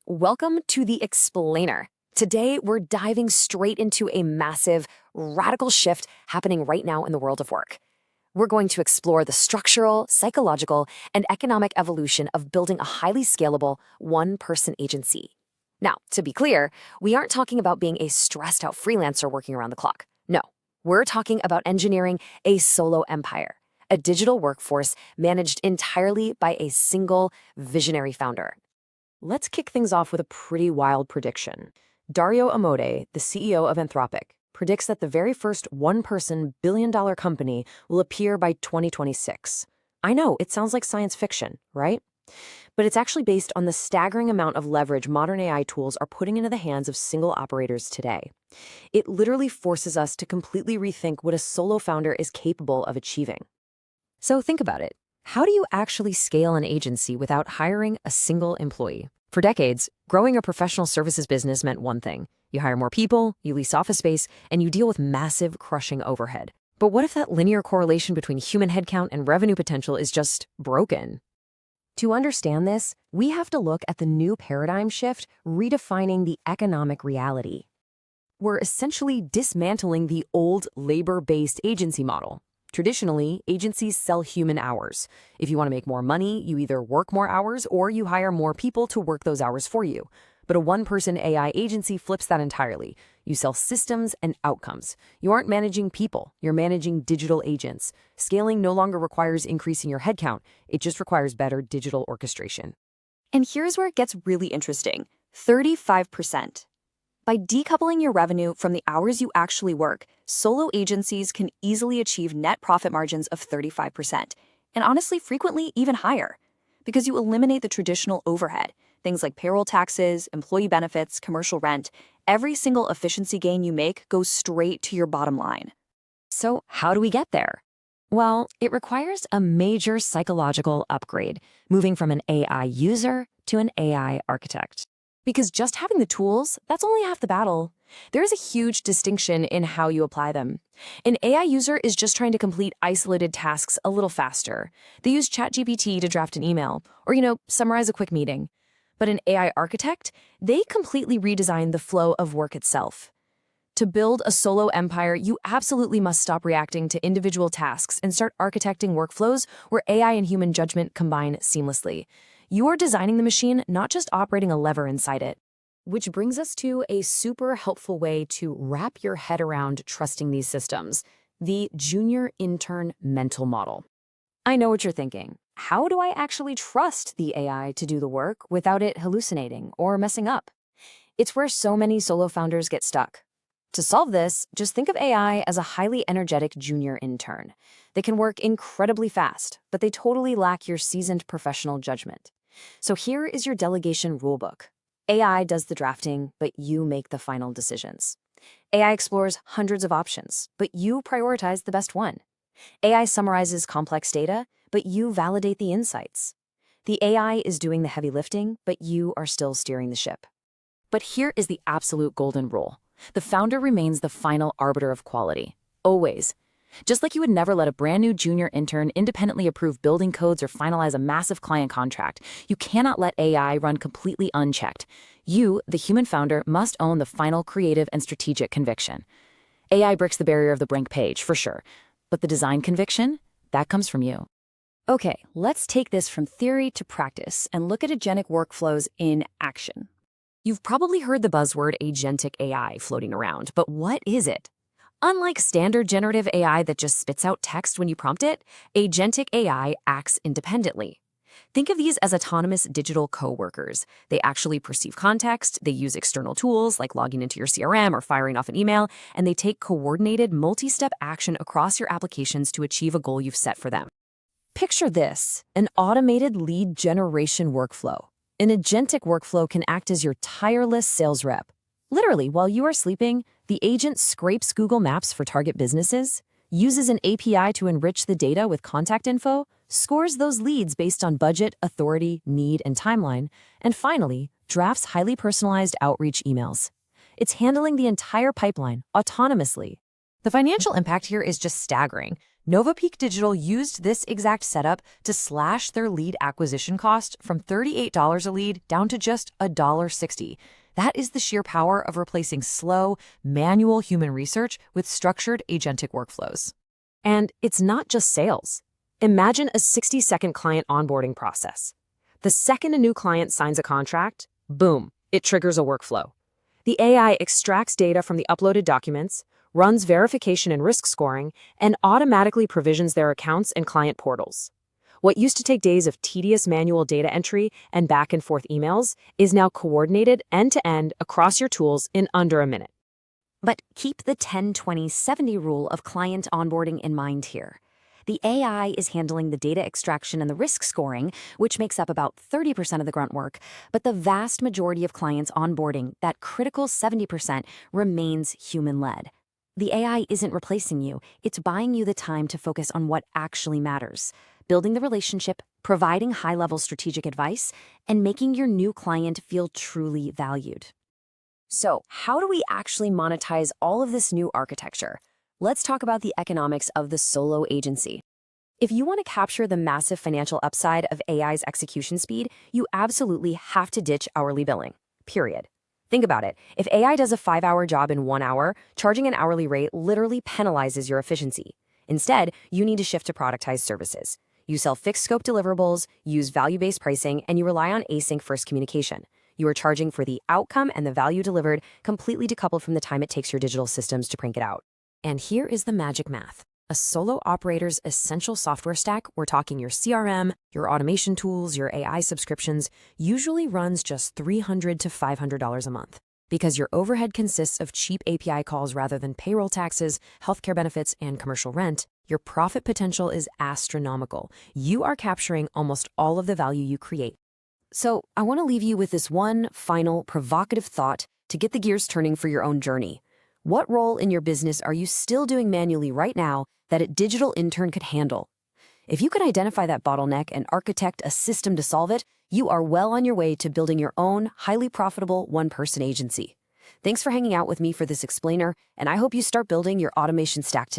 Welcome to the Explainer. Today, we're diving straight into a massive, radical shift happening right now in the world of work. We're going to explore the structural, psychological, and economic evolution of building a highly scalable, one-person agency. Now, to be clear, we aren't talking about being a stressed-out freelancer working around the clock. No, we're talking about engineering a solo empire, a digital workforce managed entirely by a single visionary founder. Let's kick things off with a pretty wild prediction. Dario Amodei, the CEO of Anthropic, predicts that the very first one-person billion-dollar company will appear by 2026. I know, it sounds like science fiction, right? But it's actually based on the staggering amount of leverage modern AI tools are putting into the hands of single operators today. It literally forces us to completely rethink what a solo founder is capable of achieving. So think about it. How do you actually scale an agency without hiring a single employee? For decades, growing a professional services business meant one thing. You hire more people, you lease office space, and you deal with massive, crushing overhead. But what if that linear correlation between human headcount and revenue potential is just broken? To understand this, we have to look at the new paradigm shift redefining the economic reality. We're essentially dismantling the old labor-based agency model. Traditionally, agencies sell human hours. If you want to make more money, you either work more hours or you hire more people to work those hours for you. But a one-person AI agency flips that entirely. You sell systems and outcomes. You aren't managing people, you're managing digital agents. Scaling no longer requires increasing your headcount, it just requires better digital orchestration. And here's where it gets really interesting: 35%. By decoupling your revenue from the hours you actually work, solo agencies can easily achieve net profit margins of 35%, and honestly, frequently even higher, because you eliminate the traditional overhead, things like payroll taxes, employee benefits, commercial rent. Every single efficiency gain you make goes straight to your bottom line. So how do we get there? Well, it requires a major psychological upgrade, moving from an AI user to an AI architect. Because just having the tools, that's only half the battle. There is a huge distinction in how you apply them. An AI user is just trying to complete isolated tasks a little faster. They use ChatGPT to draft an email, or, summarize a quick meeting. But an AI architect, they completely redesign the flow of work itself. To build a solo empire, you absolutely must stop reacting to individual tasks and start architecting workflows where AI and human judgment combine seamlessly. You are designing the machine, not just operating a lever inside it. Which brings us to a super helpful way to wrap your head around trusting these systems: the junior intern mental model. I know what you're thinking. How do I actually trust the AI to do the work without it hallucinating or messing up? It's where so many solo founders get stuck. To solve this, just think of AI as a highly energetic junior intern. They can work incredibly fast, but they totally lack your seasoned professional judgment. So here is your delegation rulebook. AI does the drafting, but you make the final decisions. AI explores hundreds of options, but you prioritize the best one. AI summarizes complex data, but you validate the insights. The AI is doing the heavy lifting, but you are still steering the ship. But here is the absolute golden rule. The founder remains the final arbiter of quality, always. Just like you would never let a brand new junior intern independently approve building codes or finalize a massive client contract, you cannot let AI run completely unchecked. You, the human founder, must own the final creative and strategic conviction. AI breaks the barrier of the blank page, for sure, but the design conviction, that comes from you. Okay, let's take this from theory to practice and look at agentic workflows in action. You've probably heard the buzzword agentic AI floating around, but what is it? Unlike standard generative AI that just spits out text when you prompt it, agentic AI acts independently. Think of these as autonomous digital coworkers. They actually perceive context, they use external tools like logging into your CRM or firing off an email, and they take coordinated multi-step action across your applications to achieve a goal you've set for them. Picture this: an automated lead generation workflow. An agentic workflow can act as your tireless sales rep. Literally, while you are sleeping, the agent scrapes Google Maps for target businesses, uses an API to enrich the data with contact info, scores those leads based on budget, authority, need, and timeline, and finally, drafts highly personalized outreach emails. It's handling the entire pipeline autonomously. The financial impact here is just staggering. Nova Peak Digital used this exact setup to slash their lead acquisition cost from $38 a lead down to just $1.60. That is the sheer power of replacing slow, manual human research with structured agentic workflows. And it's not just sales. Imagine a 60-second client onboarding process. The second a new client signs a contract, boom, it triggers a workflow. The AI extracts data from the uploaded documents, runs verification and risk scoring, and automatically provisions their accounts and client portals. What used to take days of tedious manual data entry and back-and-forth emails is now coordinated end-to-end across your tools in under a minute. But keep the 10-20-70 rule of client onboarding in mind here. The AI is handling the data extraction and the risk scoring, which makes up about 30% of the grunt work, but the vast majority of clients onboarding, that critical 70%, remains human-led. The AI isn't replacing you, it's buying you the time to focus on what actually matters, building the relationship, providing high-level strategic advice, and making your new client feel truly valued. So, how do we actually monetize all of this new architecture? Let's talk about the economics of the solo agency. If you want to capture the massive financial upside of AI's execution speed, you absolutely have to ditch hourly billing. Period. Think about it. If AI does a 5-hour job in 1 hour, charging an hourly rate literally penalizes your efficiency. Instead, you need to shift to productized services. You sell fixed scope deliverables, use value-based pricing, and you rely on async-first communication. You are charging for the outcome and the value delivered, completely decoupled from the time it takes your digital systems to crank it out. And here is the magic math. A solo operator's essential software stack, we're talking your CRM, your automation tools, your AI subscriptions, usually runs just $300 to $500 a month. Because your overhead consists of cheap API calls rather than payroll taxes, healthcare benefits, and commercial rent, your profit potential is astronomical. You are capturing almost all of the value you create. So I want to leave you with this one final provocative thought to get the gears turning for your own journey. What role in your business are you still doing manually right now that a digital intern could handle? If you can identify that bottleneck and architect a system to solve it, you are well on your way to building your own highly profitable one-person agency. Thanks for hanging out with me for this explainer, and I hope you start building your automation stack today.